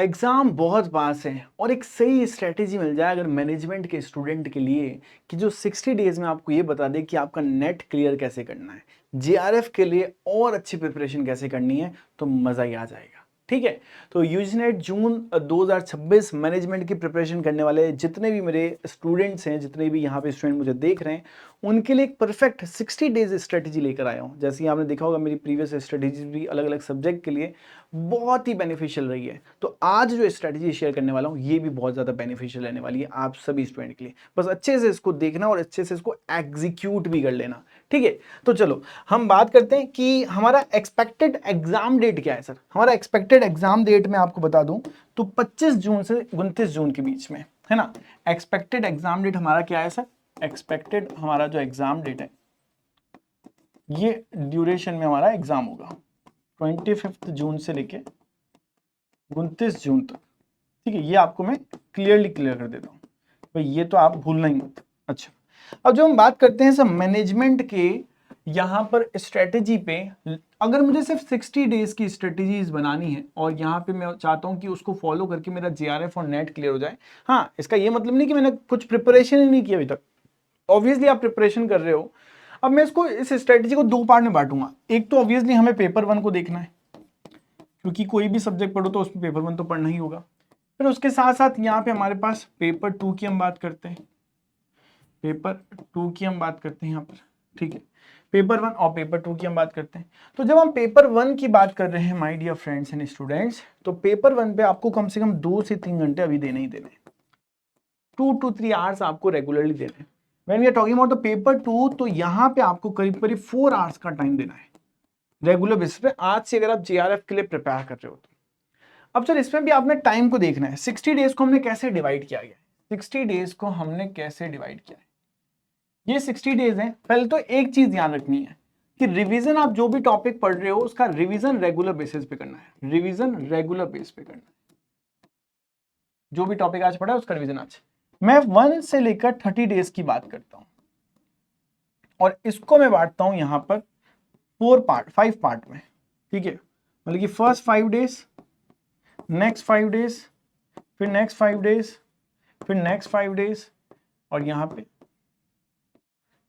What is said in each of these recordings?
Exam बहुत पास है और एक सही स्ट्रैटेजी मिल जाए अगर मैनेजमेंट के स्टूडेंट के लिए कि जो 60 डेज़ में आपको ये बता दे कि आपका नेट क्लियर कैसे करना है, जेआरएफ के लिए और अच्छी प्रिपरेशन कैसे करनी है, तो मज़ा ही आ जाएगा। ठीक है, तो यूजीनेट जून 2026 मैनेजमेंट की प्रिपरेशन करने वाले जितने भी मेरे स्टूडेंट्स हैं, जितने भी यहाँ पे स्टूडेंट मुझे देख रहे हैं, उनके लिए एक परफेक्ट 60 डेज स्ट्रेटेजी लेकर आया हूँ। जैसे आपने देखा होगा मेरी प्रीवियस स्ट्रेटेजी भी अलग अलग सब्जेक्ट के लिए बहुत ही बेनिफिशियल रही है, तो आज जो स्ट्रेटेजी शेयर करने वाला हूँ ये भी बहुत ज़्यादा बेनिफिशियल रहने वाली है आप सभी स्टूडेंट के लिए। बस अच्छे से इसको देखना और अच्छे से इसको एग्जीक्यूट भी कर लेना। ठीक है, तो चलो हम बात करते हैं कि हमारा एक्सपेक्टेड एग्जाम डेट क्या है। सर, हमारा एक्सपेक्टेड एग्जाम डेट मैं आपको बता दूं तो 25 जून से 29 जून के बीच में है ना। एक्सपेक्टेड एग्जाम डेट हमारा क्या है सर? एक्सपेक्टेड हमारा जो एग्जाम डेट है ये ड्यूरेशन में हमारा एग्जाम होगा 25 जून से लेके 29 जून तक। ठीक है, ये आपको मैं क्लियर कर देता हूँ भाई, ये तो आप भूलना ही मत। अच्छा, अब जब हम बात करते हैं सब मैनेजमेंट के यहाँ पर स्ट्रेटेजी पे, अगर मुझे सिर्फ 60 डेज की स्ट्रेटेजीज बनानी है और यहाँ पे मैं चाहता हूँ कि उसको फॉलो करके मेरा जेआरएफ और नेट क्लियर हो जाए। हाँ, इसका ये मतलब नहीं कि मैंने कुछ प्रिपरेशन ही नहीं की अभी तक, ऑब्वियसली आप प्रिपरेशन कर रहे हो। अब मैं इसको इस स्ट्रेटेजी को दो पार्ट में बांटूंगा। एक तो ऑब्वियसली हमें पेपर 1 को देखना है, क्योंकि कोई भी सब्जेक्ट पढ़ो तो उसमें पेपर 1 तो पढ़ना ही होगा। फिर उसके साथ साथ यहाँ पे हमारे पास पेपर 2 की हम बात करते हैं, पेपर 2 की हम बात करते हैं यहाँ पर। ठीक है, पेपर 1 और पेपर 2 की हम बात करते हैं। तो जब हम पेपर 1 की बात कर रहे हैं my dear friends and students, तो पेपर 1 पे आपको कम से कम 2 से 3 घंटे अभी देने ही देने, 2 to 3 आवर्स आपको रेगुलरली देने। When we are talking about the paper 2, तो यहाँ पे आपको करीब करीब 4 आवर्स का टाइम देना है रेगुलर बेसिस पे, आज से अगर आप जेआरएफ के लिए प्रिपेयर कर रहे हो तो। अब सर, इसमें भी आपने टाइम को देखना है। 60 डेज को हमने कैसे डिवाइड किया गया? 60 डेज को हमने कैसे डिवाइड किया है? ये 60 डेज हैं। पहले तो एक चीज ध्यान रखनी है कि रिवीजन, आप जो भी टॉपिक पढ़ रहे हो उसका रिवीजन रेगुलर बेसिस पे करना है, रिवीजन रेगुलर बेस पे करना है। जो भी टॉपिक आज पढ़ा है उसका रिवीजन आज। मैं 1 से लेकर 30 डेज की बात करता हूं और इसको मैं बांटता हूं यहां पर 5 पार्ट में। ठीक है, मतलब कि फर्स्ट 5 डेज, नेक्स्ट 5 डेज, फिर नेक्स्ट 5 डेज, फिर नेक्स्ट 5 डेज और यहाँ पे।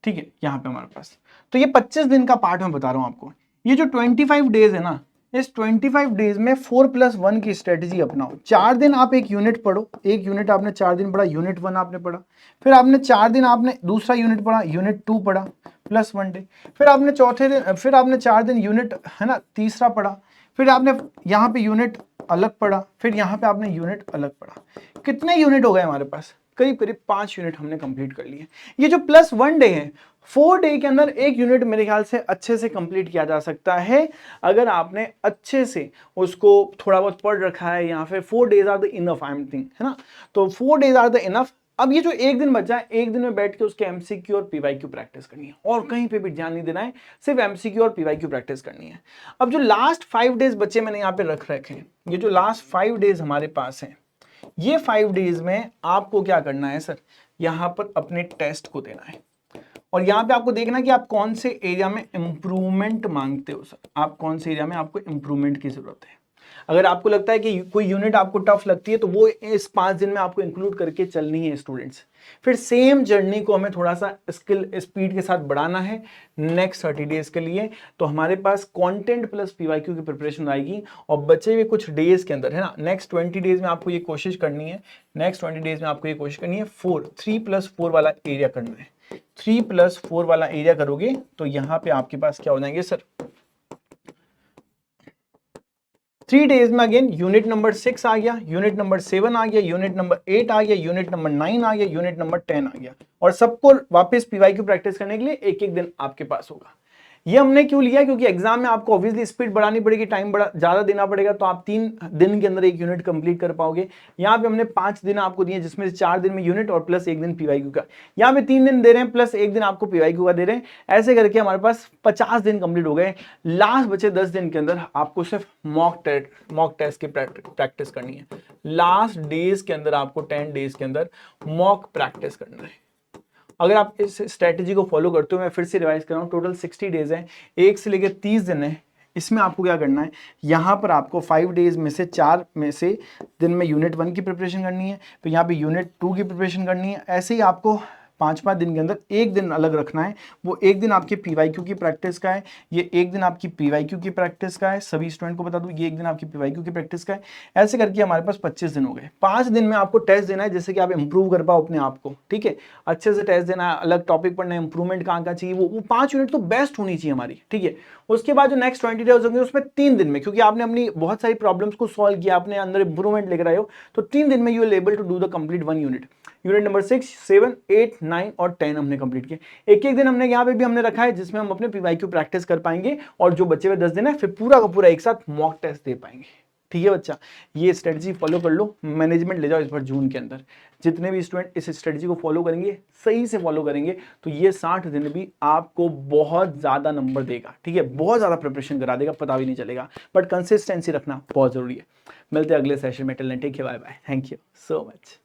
ठीक है, यहाँ पे हमारे पास तो ये 25 दिन का पार्ट मैं बता रहा हूँ आपको। ये जो 25 डेज है ना, इस 25 डेज में 4+1 की स्ट्रेटेजी अपनाओ। 4 दिन आप एक यूनिट पढ़ो, एक यूनिट आपने 4 दिन पढ़ा, यूनिट 1 आपने पढ़ा। फिर आपने 4 दिन आपने दूसरा यूनिट पढ़ा, यूनिट 2 पढ़ा +1 डे। फिर आपने चौथे दिन, फिर आपने 4 दिन यूनिट है ना तीसरा पढ़ा। फिर आपने यहाँ पे यूनिट अलग पढ़ा, फिर यहाँ पे आपने यूनिट अलग पढ़ा। कितने यूनिट हो गए हमारे पास? करीब करीब 5 यूनिट हमने कंप्लीट कर लिए। ये जो +1 डे है, 4 डे के अंदर एक यूनिट मेरे ख्याल से अच्छे से कंप्लीट किया जा सकता है अगर आपने अच्छे से उसको थोड़ा बहुत पढ़ रखा है, या फिर 4 days are the enough, I am think, है ना। तो 4 डेज आर द इनफ। अब ये जो एक दिन बचा है, एक दिन में बैठ के उसके एमसीक्यू और पीवाईक्यू प्रैक्टिस करनी है और कहीं पे भी ध्यान नहीं देना है, सिर्फ एमसीक्यू और पीवाईक्यू प्रैक्टिस करनी है। अब जो लास्ट 5 डेज बच्चे मैंने यहाँ पे रख रखे हैं, ये जो लास्ट 5 डेज हमारे पास हैं, ये 5 डेज में आपको क्या करना है सर? यहाँ पर अपने टेस्ट को देना है और यहाँ पे आपको देखना है कि आप कौन से एरिया में इंप्रूवमेंट मांगते हो। सर, आप कौन से एरिया में आपको इंप्रूवमेंट की जरूरत है। अगर आपको लगता है कि कोई यूनिट आपको टफ लगती है तो वो इस 5 दिन में आपको इंक्लूड करके चलनी है स्टूडेंट्स। फिर सेम जर्नी को हमें थोड़ा सा स्किल स्पीड के साथ बढ़ाना है नेक्स्ट 30 डेज के लिए। तो हमारे पास कंटेंट प्लस पीवाईक्यू की प्रिपरेशन आएगी और बचे हुए कुछ डेज के अंदर, है ना, नेक्स्ट 20 डेज में आपको ये कोशिश करनी है, नेक्स्ट 20 डेज में आपको ये कोशिश करनी है 3+4 वाला एरिया करना है। 3+4 वाला एरिया करोगे तो यहाँ पे आपके पास क्या हो जाएंगे सर? 3 डेज में अगेन यूनिट नंबर 6 आ गया, यूनिट नंबर 7 आ गया, यूनिट नंबर 8 आ गया, यूनिट नंबर 9 आ गया, यूनिट नंबर 10 आ गया। और सबको वापस पीवाईक्यू प्रैक्टिस करने के लिए एक एक दिन आपके पास होगा। ये हमने क्यों लिया? क्योंकि एग्जाम में आपको ऑब्वियसली स्पीड बढ़ानी पड़ेगी, टाइम बड़ा ज्यादा देना पड़ेगा, तो आप 3 दिन के अंदर एक यूनिट कंप्लीट कर पाओगे। यहाँ पे हमने 5 दिन आपको दिए, जिसमें से 4 दिन में यूनिट और प्लस 1 दिन पीवाईक्यू का। यहाँ पे 3 दिन दे रहे हैं प्लस 1 दिन आपको पीवाईक्यू का दे रहे हैं। ऐसे करके हमारे पास 50 दिन कंप्लीट हो गए। लास्ट बचे 10 दिन के अंदर आपको सिर्फ मॉक टेस्ट की प्रैक्टिस करनी है। लास्ट डेज के अंदर आपको 10 डेज के अंदर मॉक प्रैक्टिस करना है। अगर आप इस स्ट्रेटेजी को फॉलो करते हो, मैं फिर से रिवाइज कर रहा हूं, टोटल 60 डेज है, 1 से लेकर 30 दिन है, इसमें आपको क्या करना है, यहाँ पर आपको 5 डेज में से 4 में से दिन में यूनिट 1 की प्रिपरेशन करनी है, फिर यहाँ पे यूनिट 2 की प्रिपरेशन करनी है। ऐसे ही आपको 5-5 दिन के अंदर एक दिन अलग रखना है। वो एक दिन आपके पीवाईक्यू की प्रैक्टिस का है, ये एक दिन आपकी पीवाईक्यू की प्रैक्टिस का है। सभी स्टूडेंट को बता दूं, ये एक दिन आपकी पीवाईक्यू की प्रैक्टिस का है। ऐसे करके हमारे पास 25 दिन हो गए। 5 दिन में आपको टेस्ट देना है, जैसे कि आप इंप्रूव कर पाओ अपने आप को, ठीक है। अच्छे से टेस्ट देना है, अलग टॉपिक पढ़ना है, इंप्रूवमेंट कहाँ कहाँ चाहिए, वो 5 यूनिट तो बेस्ट होनी चाहिए हमारी, ठीक है। उसके बाद जो नेक्स्ट 20 डेज होंगे उसमें 3 दिन में, क्योंकि आपने अपनी बहुत सारी प्रॉब्लम्स को सॉल्व किया, आपने अंदर इंप्रूवमेंट लेकर आए हो, तो 3 दिन में you will able to do the complete 1 unit. Unit number 6, 7, 8, 9 और 10 हमने कंप्लीट किए। एक एक दिन हमने यहाँ पे भी हमने रखा है जिसमें हम अपने पीवाईक्यू प्रैक्टिस कर पाएंगे, और जो बच्चे हुए 10 दिन है फिर पूरा का पूरा एक साथ मॉक टेस्ट दे पाएंगे, ठीक है बच्चा। ये स्ट्रेटजी फॉलो कर लो, मैनेजमेंट ले जाओ इस बार जून के अंदर। जितने भी स्टूडेंट इस स्ट्रेटजी को फॉलो करेंगे, सही से फॉलो करेंगे, तो ये 60 दिन भी आपको बहुत ज्यादा नंबर देगा, ठीक है। बहुत ज्यादा प्रिपरेशन करा देगा, पता भी नहीं चलेगा, बट कंसिस्टेंसी रखना बहुत जरूरी है। मिलते हैं अगले सेशन में, till then take care, bye bye, thank you so much.